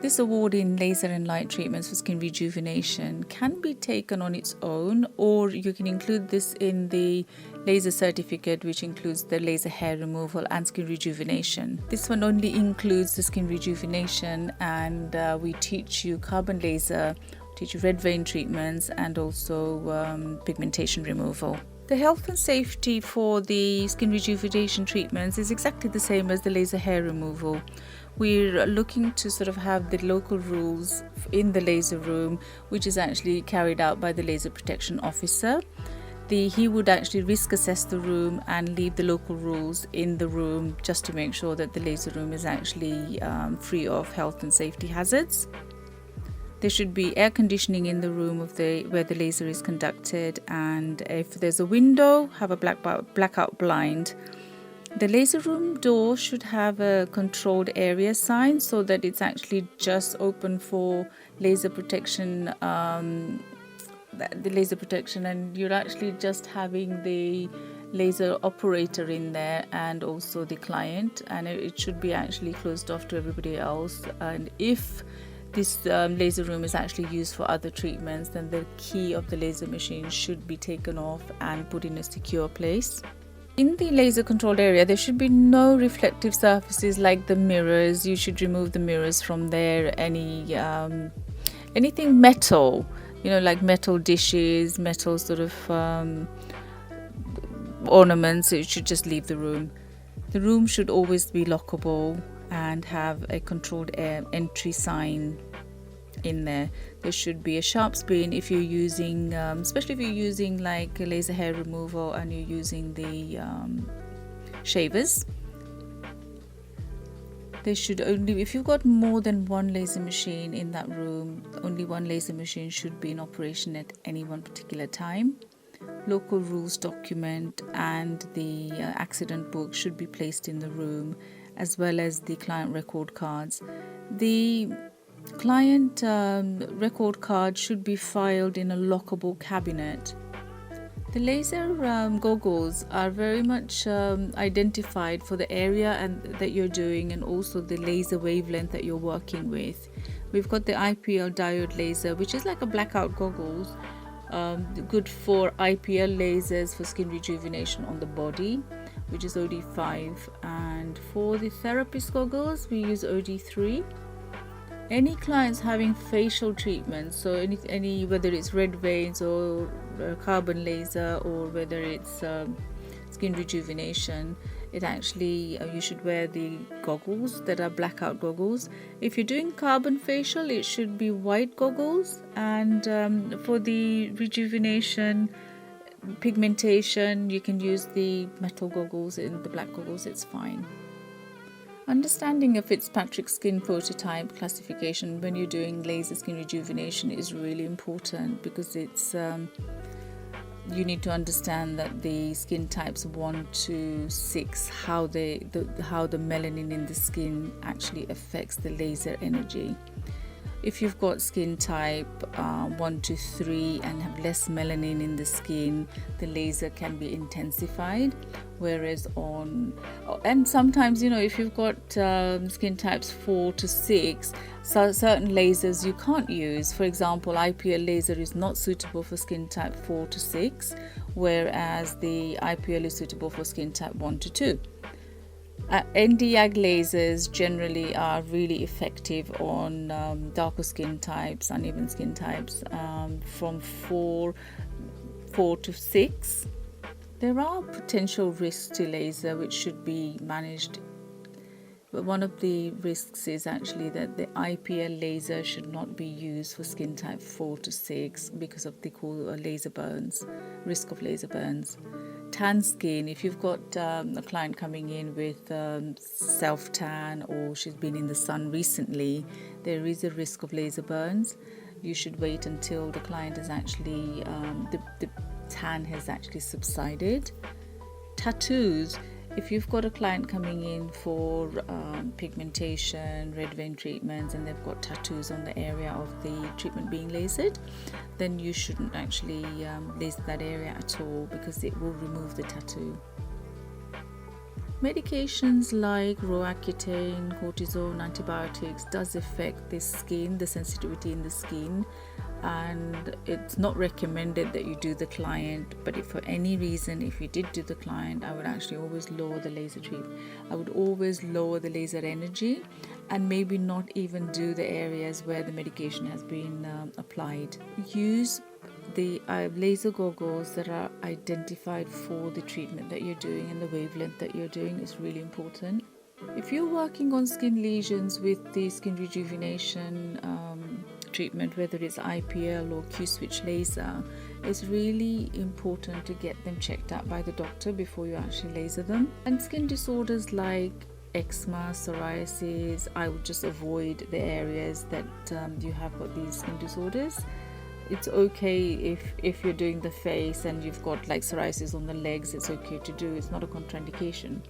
This award in laser and light treatments for skin rejuvenation can be taken on its own, or you can include this in the laser certificate, which includes the laser hair removal and skin rejuvenation. This one only includes the skin rejuvenation, and we teach you carbon laser, teach you red vein treatments, and also pigmentation removal. The health and safety for the skin rejuvenation treatments is exactly the same as the laser hair removal. We're looking to sort of have the local rules in the laser room, which is actually carried out by the laser protection officer. He would actually risk assess the room and leave the local rules in the room just to make sure that the laser room is actually free of health and safety hazards. There should be air conditioning in the room where the laser is conducted, and if there's a window, have a blackout blind. The laser room door should have a controlled area sign so that it's actually just open for laser protection, and you're actually just having the laser operator in there and also the client, and it should be actually closed off to everybody else. And if this laser room is actually used for other treatments, then the key of the laser machine should be taken off and put in a secure place. In the laser controlled area, there should be no reflective surfaces like the mirrors. You should remove the mirrors from there. Anything metal, like metal dishes, metal sort of ornaments, it should just leave the room. The room should always be lockable and have a controlled air entry sign in there. There should be a sharp spoon if you're using, especially if you're using like a laser hair removal and you're using the shavers. There should only, if you've got more than one laser machine in that room, only one laser machine should be in operation at any one particular time. Local rules document and the accident book should be placed in the room, as well as the client record cards. The client record card should be filed in a lockable cabinet. The laser goggles are very much identified for the area that you're doing, and also the laser wavelength that you're working with. We've got the IPL diode laser, which is like a blackout goggles, good for IPL lasers for skin rejuvenation on the body, which is OD5, and for the therapist goggles we use OD3. Any clients having facial treatments, so any whether it's red veins or carbon laser, or whether it's skin rejuvenation, it actually you should wear the goggles that are blackout goggles. If you're doing carbon facial, it should be white goggles, and for the rejuvenation pigmentation, you can use the metal goggles in the black goggles, it's fine. Understanding a Fitzpatrick skin prototype classification when you're doing laser skin rejuvenation is really important, because it's you need to understand that the skin types 1 to 6, how the melanin in the skin actually affects the laser energy. If you've got skin type 1 to 3 and have less melanin in the skin, the laser can be intensified. Whereas and sometimes, if you've got skin types 4 to 6, so certain lasers you can't use. For example, IPL laser is not suitable for skin type 4 to 6, whereas the IPL is suitable for skin type 1 to 2. Nd:YAG lasers generally are really effective on darker skin types, uneven skin types, from 4 to 6. There are potential risks to laser which should be managed, but one of the risks is actually that the IPL laser should not be used for skin type 4 to 6 because of the laser burns, risk of laser burns. Tan skin, if you've got a client coming in with self-tan, or she's been in the sun recently, there is a risk of laser burns. You should wait until the client is actually, the tan has actually subsided. Tattoos, if you've got a client coming in for pigmentation, red vein treatments, and they've got tattoos on the area of the treatment being lasered, then you shouldn't actually laser that area at all, because it will remove the tattoo. Medications like Roaccutane, cortisone, antibiotics does affect the skin, the sensitivity in the skin, and it's not recommended that you do the client. But if for any reason, if you did do the client, I would actually always lower the laser treatment. I would always lower the laser energy and maybe not even do the areas where the medication has been applied. Use the laser goggles that are identified for the treatment that you're doing, and the wavelength that you're doing is really important. If you're working on skin lesions with the skin rejuvenation treatment, whether it's IPL or Q-switch laser, it's really important to get them checked out by the doctor before you actually laser them. And skin disorders like eczema, psoriasis, I would just avoid the areas that you have got these skin disorders. It's okay if you're doing the face and you've got like psoriasis on the legs, it's okay to do. It's not a contraindication.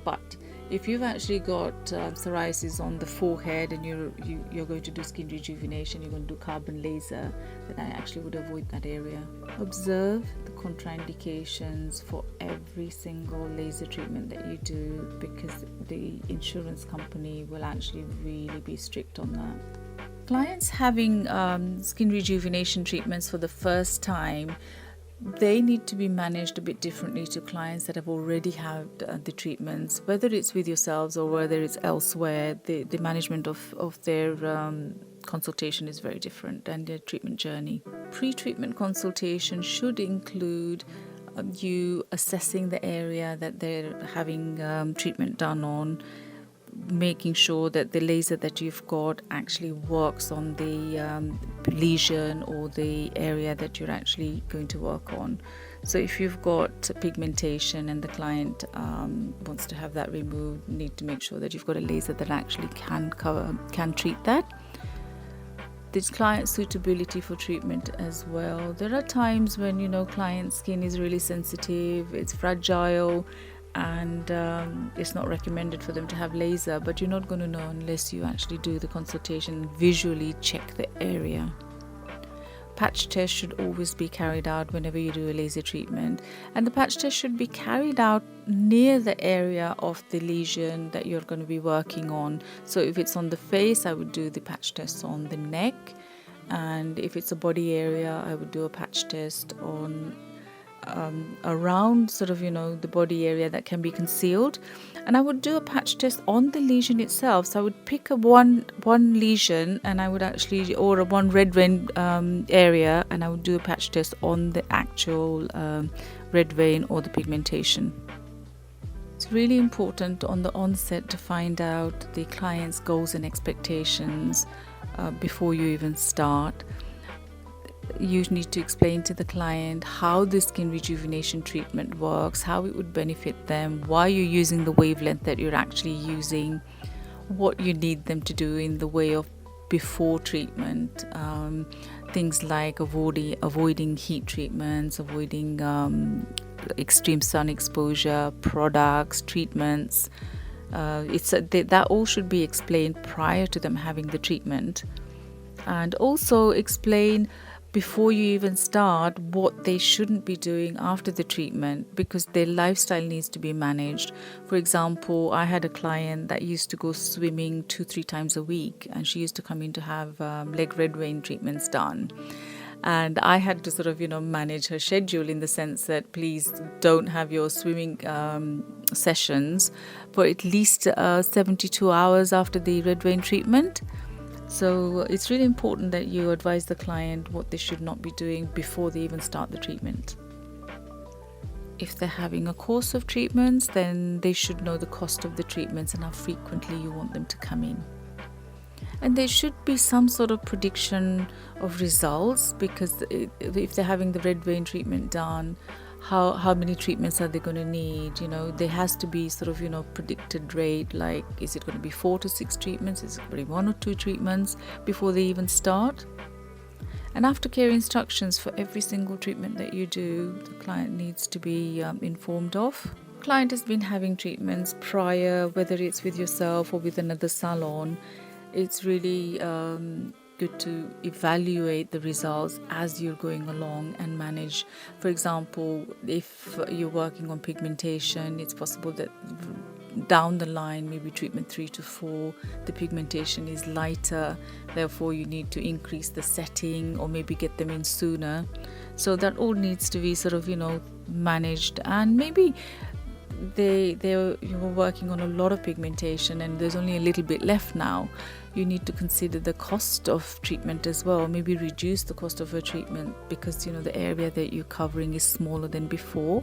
But if you've actually got psoriasis on the forehead and you're going to do skin rejuvenation, you're going to do carbon laser, then I actually would avoid that area. Observe the contraindications for every single laser treatment that you do, because the insurance company will actually really be strict on that. Clients having skin rejuvenation treatments for the first time, they need to be managed a bit differently to clients that have already had the treatments. Whether it's with yourselves or whether it's elsewhere, the management of their consultation is very different, and their treatment journey. Pre-treatment consultation should include you assessing the area that they're having treatment done on, making sure that the laser that you've got actually works on the lesion or the area that you're actually going to work on. So if you've got pigmentation and the client wants to have that removed, you need to make sure that you've got a laser that actually can treat that. There's client suitability for treatment as well. There are times when client skin is really sensitive, it's fragile, and it's not recommended for them to have laser, but you're not going to know unless you actually do the consultation and visually check the area. Patch test should always be carried out whenever you do a laser treatment, and the patch test should be carried out near the area of the lesion that you're going to be working on. So if it's on the face, I would do the patch test on the neck, and if it's a body area, I would do a patch test on around the body area that can be concealed, and I would do a patch test on the lesion itself. So I would pick a one lesion, and I would actually, or a one red vein area, and I would do a patch test on the actual red vein or the pigmentation. It's really important on the onset to find out the client's goals and expectations before you even start. You need to explain to the client how the skin rejuvenation treatment works, how it would benefit them, why you're using the wavelength that you're actually using, what you need them to do in the way of before treatment, things like avoiding heat treatments, avoiding extreme sun exposure, products, treatments. That all should be explained prior to them having the treatment, and also explain before you even start what they shouldn't be doing after the treatment, because their lifestyle needs to be managed. For example, I had a client that used to go swimming 2-3 times a week, and she used to come in to have leg red vein treatments done. And I had to manage her schedule in the sense that please don't have your swimming sessions for at least 72 hours after the red vein treatment. So it's really important that you advise the client what they should not be doing before they even start the treatment. If they're having a course of treatments, then they should know the cost of the treatments and how frequently you want them to come in. And there should be some sort of prediction of results, because if they're having the red vein treatment done, how many treatments are they going to need? There has to be predicted rate, like is it going to be 4 to 6 treatments, is it going to be 1 or 2 treatments before they even start? And aftercare instructions for every single treatment that you do, the client needs to be informed of. Client has been having treatments prior, whether it's with yourself or with another salon. It's really good to evaluate the results as you're going along and manage. For example, if you're working on pigmentation, it's possible that down the line, maybe treatment 3 to 4, the pigmentation is lighter, therefore you need to increase the setting or maybe get them in sooner. So that all needs to be sort of managed. And maybe you were working on a lot of pigmentation and there's only a little bit left now. You need to consider the cost of treatment as well, maybe reduce the cost of a treatment because the area that you're covering is smaller than before.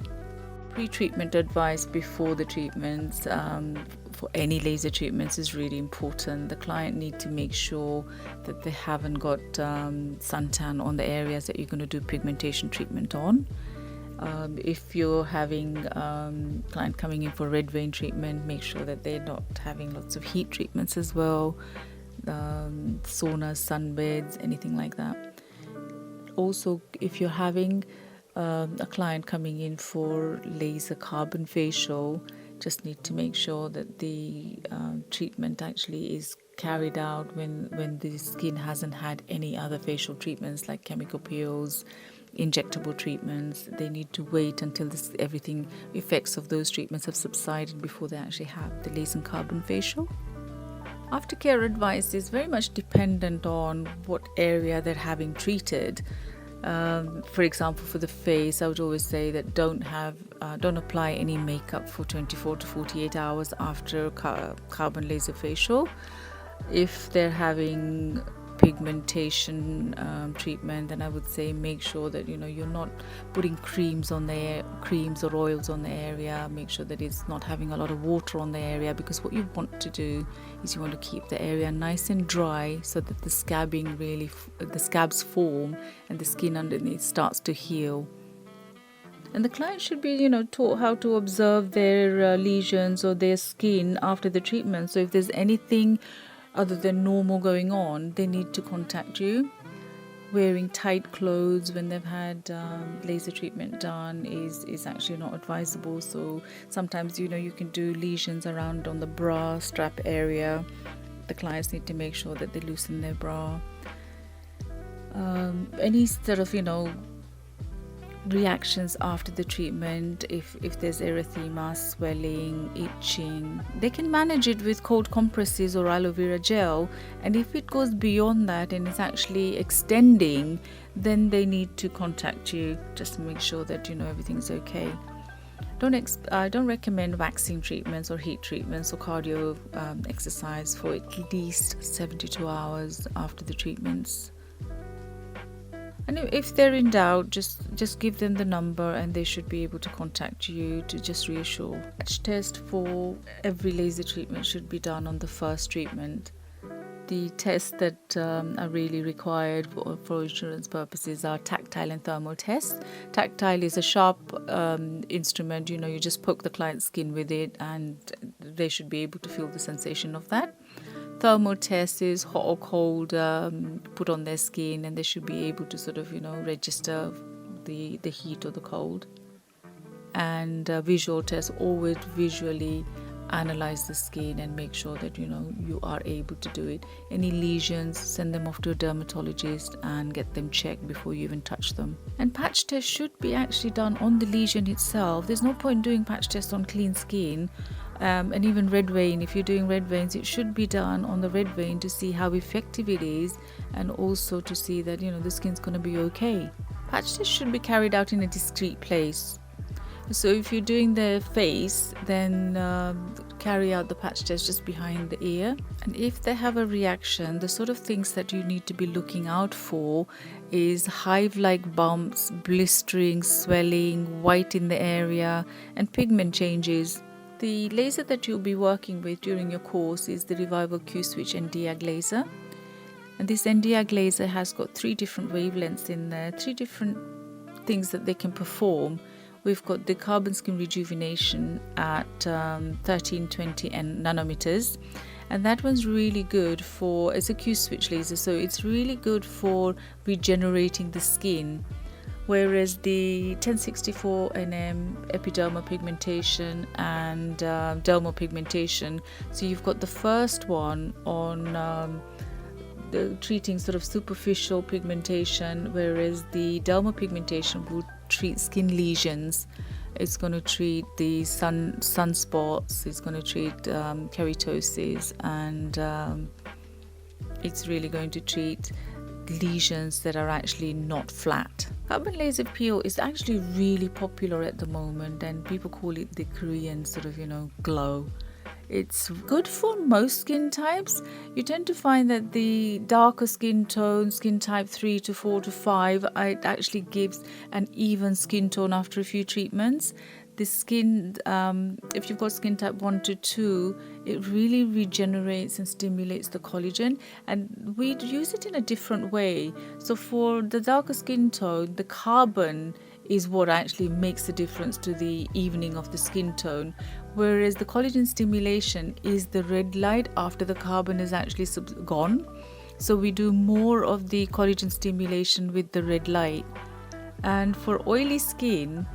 Pre-treatment advice before the treatments for any laser treatments is really important. The client need to make sure that they haven't got suntan on the areas that you're going to do pigmentation treatment on. If you're having client coming in for red vein treatment, make sure that they're not having lots of heat treatments as well, saunas, sunbeds, anything like that. Also, if you're having a client coming in for laser carbon facial, just need to make sure that the treatment actually is carried out when the skin hasn't had any other facial treatments like chemical peels, injectable treatments. They need to wait until everything effects of those treatments have subsided before they actually have the laser carbon facial. Aftercare advice is very much dependent on what area they're having treated. For example, for the face, I would always say that don't apply any makeup for 24 to 48 hours after carbon laser facial. If they're having pigmentation treatment, then I would say make sure that you're not putting creams or oils on the area. Make sure that it's not having a lot of water on the area, because what you want to do is you want to keep the area nice and dry so that the scabs form and the skin underneath starts to heal. And the client should be taught how to observe their lesions or their skin after the treatment. So if there's anything other than normal going on, they need to contact you. Wearing tight clothes when they've had laser treatment done is actually not advisable. So sometimes you can do lesions around on the bra strap area. The clients need to make sure that they loosen their bra. Any sort of reactions after the treatment, if there's erythema, swelling, itching, they can manage it with cold compresses or aloe vera gel. And if it goes beyond that and it's actually extending, then they need to contact you just to make sure that everything's okay. I don't recommend waxing treatments or heat treatments or cardio exercise for at least 72 hours after the treatments. And if they're in doubt, just give them the number and they should be able to contact you to just reassure. Patch test for every laser treatment should be done on the first treatment. The tests that are really required for insurance purposes are tactile and thermal tests. Tactile is a sharp instrument. You just poke the client's skin with it and they should be able to feel the sensation of that. Thermal test is hot or cold put on their skin, and they should be able to sort of register the heat or the cold. And visual test, always visually analyze the skin and make sure that you are able to do it. Any lesions, send them off to a dermatologist and get them checked before you even touch them. And patch test should be actually done on the lesion itself. There's no point doing patch test on clean skin. And even red vein, if you're doing red veins, it should be done on the red vein to see how effective it is, and also to see that the skin's going to be okay. Patch test should be carried out in a discreet place. So if you're doing the face, then carry out the patch test just behind the ear. And if they have a reaction, the sort of things that you need to be looking out for is hive-like bumps, blistering, swelling, white in the area, and pigment changes. The laser that you'll be working with during your course is the Revival Q-Switch Nd:YAG laser. And this Nd:YAG laser has got 3 different wavelengths in there, 3 different things that they can perform. We've got the carbon skin rejuvenation at 1320 nanometers. And that one's really good it's a Q-Switch laser, so it's really good for regenerating the skin. Whereas the 1064 nm epidermal pigmentation and dermal pigmentation, so you've got the first one on treating sort of superficial pigmentation, whereas the dermopigmentation will treat skin lesions. It's going to treat the sunspots, it's going to treat keratosis, and it's really going to treat lesions that are actually not flat. Carbon laser peel is actually really popular at the moment, and people call it the Korean sort of, glow. It's good for most skin types. You tend to find that the darker skin tone, skin type 3 to 4 to 5, it actually gives an even skin tone after a few treatments. The skin, if you've got skin type 1 to 2, it really regenerates and stimulates the collagen, and we use it in a different way. So for the darker skin tone, the carbon is what actually makes the difference to the evening of the skin tone, whereas the collagen stimulation is the red light after the carbon is actually gone. So we do more of the collagen stimulation with the red light. And for oily skin,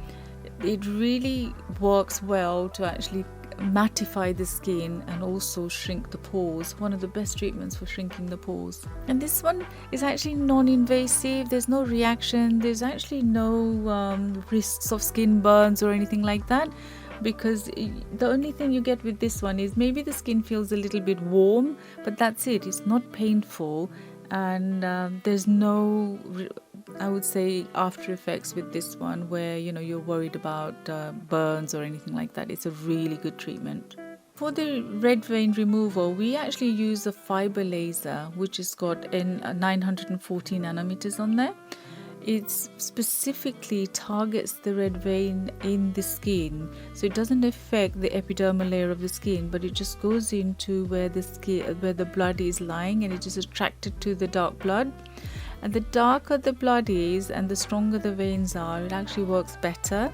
it really works well to actually mattify the skin and also shrink the pores. One of the best treatments for shrinking the pores. And this one is actually non-invasive. There's no reaction. There's actually no risks of skin burns or anything like that, because the only thing you get with this one is maybe the skin feels a little bit warm, but that's it. It's not painful, and there's no I would say after effects with this one where you're worried about burns or anything like that. It's a really good treatment. For the red vein removal, we actually use a fiber laser which has got 940 nanometers on there. It specifically targets the red vein in the skin, so it doesn't affect the epidermal layer of the skin, but it just goes into where the blood is lying, and it is attracted to the dark blood. And the darker the blood is and the stronger the veins are, it actually works better.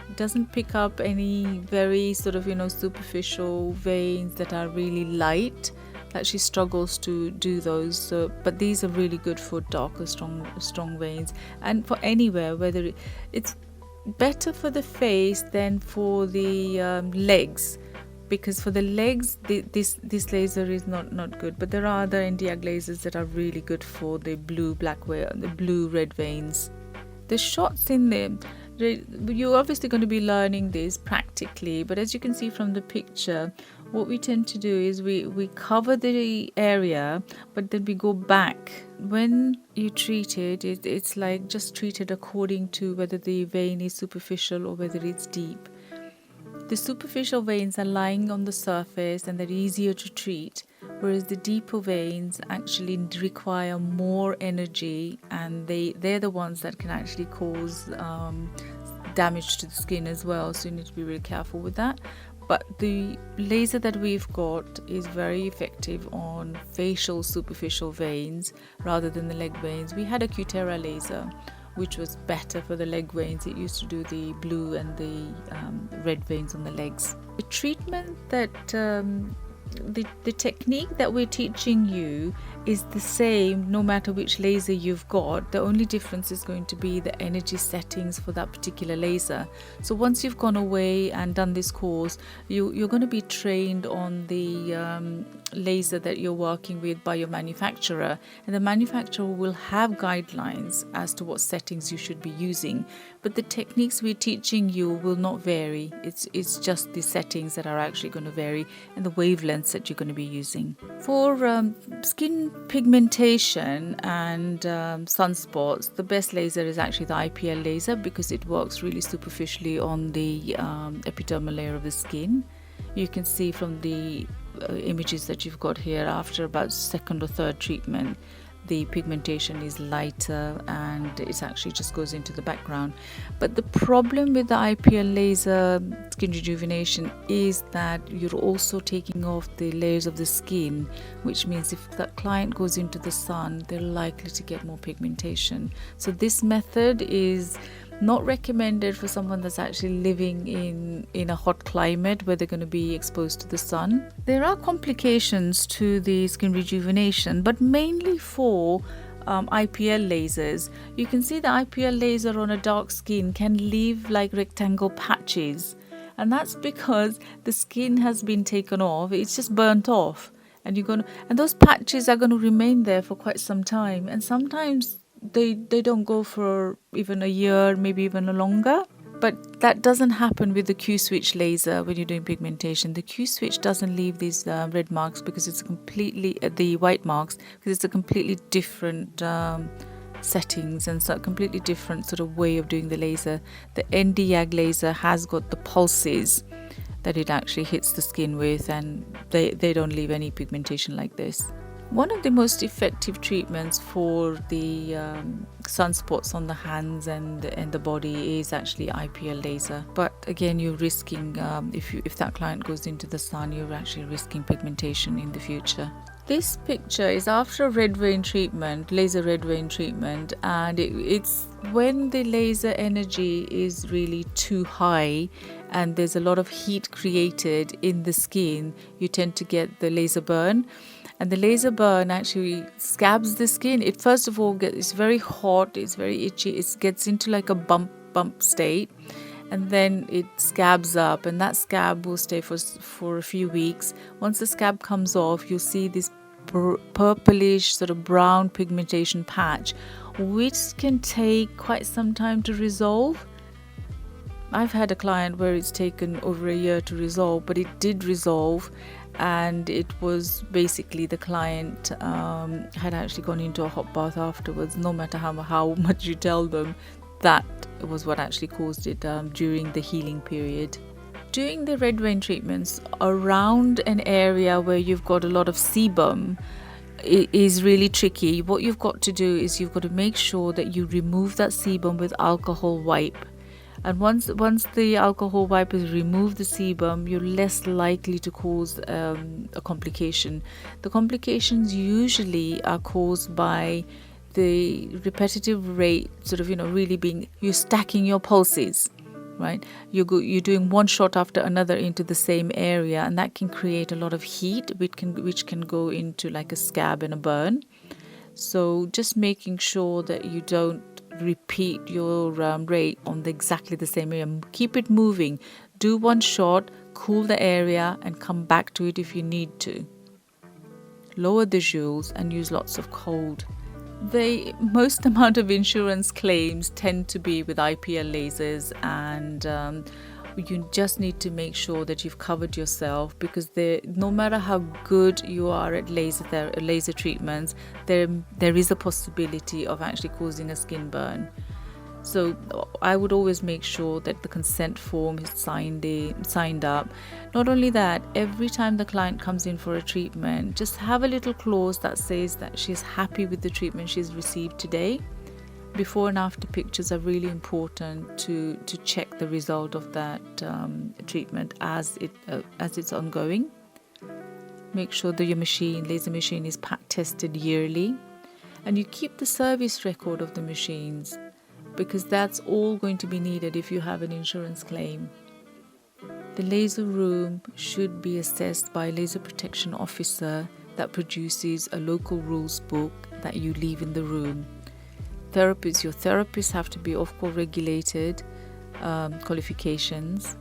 It doesn't pick up any very sort of superficial veins that are really light. It actually struggles to do those, but these are really good for darker strong veins, and for anywhere, whether it's better for the face than for the legs, because for the legs this laser is not good, but there are other Nd:YAG lasers that are really good for the blue red veins. The shots in there, you're obviously going to be learning this practically, but as you can see from the picture, what we tend to do is we cover the area, but then we go back. When you treat it, it's like just treat it according to whether the vein is superficial or whether it's deep. The superficial veins are lying on the surface and they're easier to treat, whereas the deeper veins actually require more energy, and they're the ones that can actually cause damage to the skin as well, so you need to be really careful with that. But the laser that we've got is very effective on facial superficial veins rather than the leg veins. We had a Cutera laser which was better for the leg veins. It used to do the blue and the red veins on the legs. The treatment that the technique that we're teaching you is the same no matter which laser you've got. The only difference is going to be the energy settings for that particular laser. So once you've gone away and done this course, you're going to be trained on the laser that you're working with by your manufacturer, and the manufacturer will have guidelines as to what settings you should be using, but the techniques we're teaching you will not vary. It's just the settings that are actually going to vary and the wavelengths that you're going to be using. For skin pigmentation and sunspots, the best laser is actually the IPL laser, because it works really superficially on the epidermal layer of the skin. You can see from the images that you've got here, after about second or third treatment, the pigmentation is lighter and it actually just goes into the background. But the problem with the IPL laser skin rejuvenation is that you're also taking off the layers of the skin, which means if that client goes into the sun, they're likely to get more pigmentation. So this method is not recommended for someone that's actually living in a hot climate where they're going to be exposed to the sun. There are complications to the skin rejuvenation, but mainly for IPL lasers. You can see the IPL laser on a dark skin can leave like rectangle patches, and that's because the skin has been taken off. It's just burnt off, and those patches are going to remain there for quite some time, and sometimes they don't go for even a year, maybe even longer. But that doesn't happen with the Q switch laser when you're doing pigmentation. The Q switch doesn't leave these red marks because it's completely the white marks, because it's a completely different settings and so completely different sort of way of doing the laser. The ND-YAG laser has got the pulses that it actually hits the skin with, and they don't leave any pigmentation like this. One of the most effective treatments for the sunspots on the hands and the body is actually IPL laser. But again, you're risking, if that client goes into the sun, you're actually risking pigmentation in the future. This picture is after a red vein treatment, laser red vein treatment, and it's when the laser energy is really too high and there's a lot of heat created in the skin, you tend to get the laser burn. And the laser burn actually scabs the skin. It first of all it's very hot, it's very itchy, it gets into like a bump state, and then it scabs up, and that scab will stay for a few weeks. Once the scab comes off, you'll see this purplish sort of brown pigmentation patch, which can take quite some time to resolve. I've had a client where it's taken over a year to resolve, but it did resolve, and it was basically the client had actually gone into a hot bath afterwards. No matter how much you tell them, that was what actually caused it during the healing period. Doing the red vein treatments around an area where you've got a lot of sebum is really tricky. What you've got to do is you've got to make sure that you remove that sebum with alcohol wipe. And once the alcohol wipe has removed the sebum, you're less likely to cause a complication. The complications usually are caused by the repetitive rate, sort of, really being, you're stacking your pulses, right? You're doing one shot after another into the same area, and that can create a lot of heat, which can go into like a scab and a burn. So just making sure that you don't repeat your rate on exactly the same area. Keep it moving. Do one shot, cool the area, and come back to it if you need to. Lower the joules and use lots of cold. The most amount of insurance claims tend to be with IPL lasers, and you just need to make sure that you've covered yourself, because no matter how good you are at laser treatments, there is a possibility of actually causing a skin burn. So I would always make sure that the consent form is signed up. Not only that, every time the client comes in for a treatment, just have a little clause that says that she's happy with the treatment she's received today. Before and after pictures are really important to check the result of that treatment as it's ongoing. Make sure that your laser machine is pack tested yearly, and you keep the service record of the machines, because that's all going to be needed if you have an insurance claim. The laser room should be assessed by a laser protection officer that produces a local rules book that you leave in the room. Your therapists have to be OFCO regulated qualifications,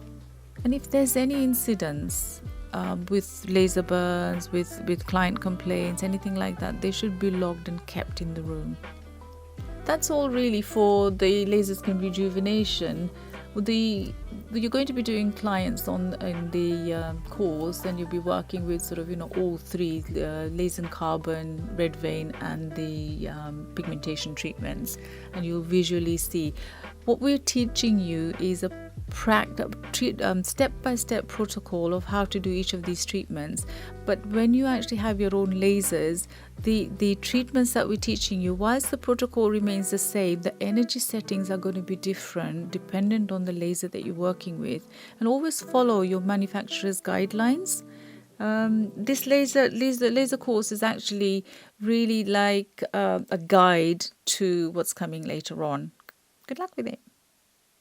and if there's any incidents with laser burns, with client complaints, anything like that, they should be logged and kept in the room. That's all really for the laser skin rejuvenation. You're going to be doing clients in the course, and you'll be working with sort of all three, laser carbon, red vein, and the pigmentation treatments, and you'll visually see what we're teaching you is a step-by-step protocol of how to do each of these treatments. But when you actually have your own lasers, the treatments that we're teaching you, whilst the protocol remains the same, the energy settings are going to be different dependent on the laser that you're working with. And always follow your manufacturer's guidelines. This laser course is actually really like a guide to what's coming later on. Good luck with it.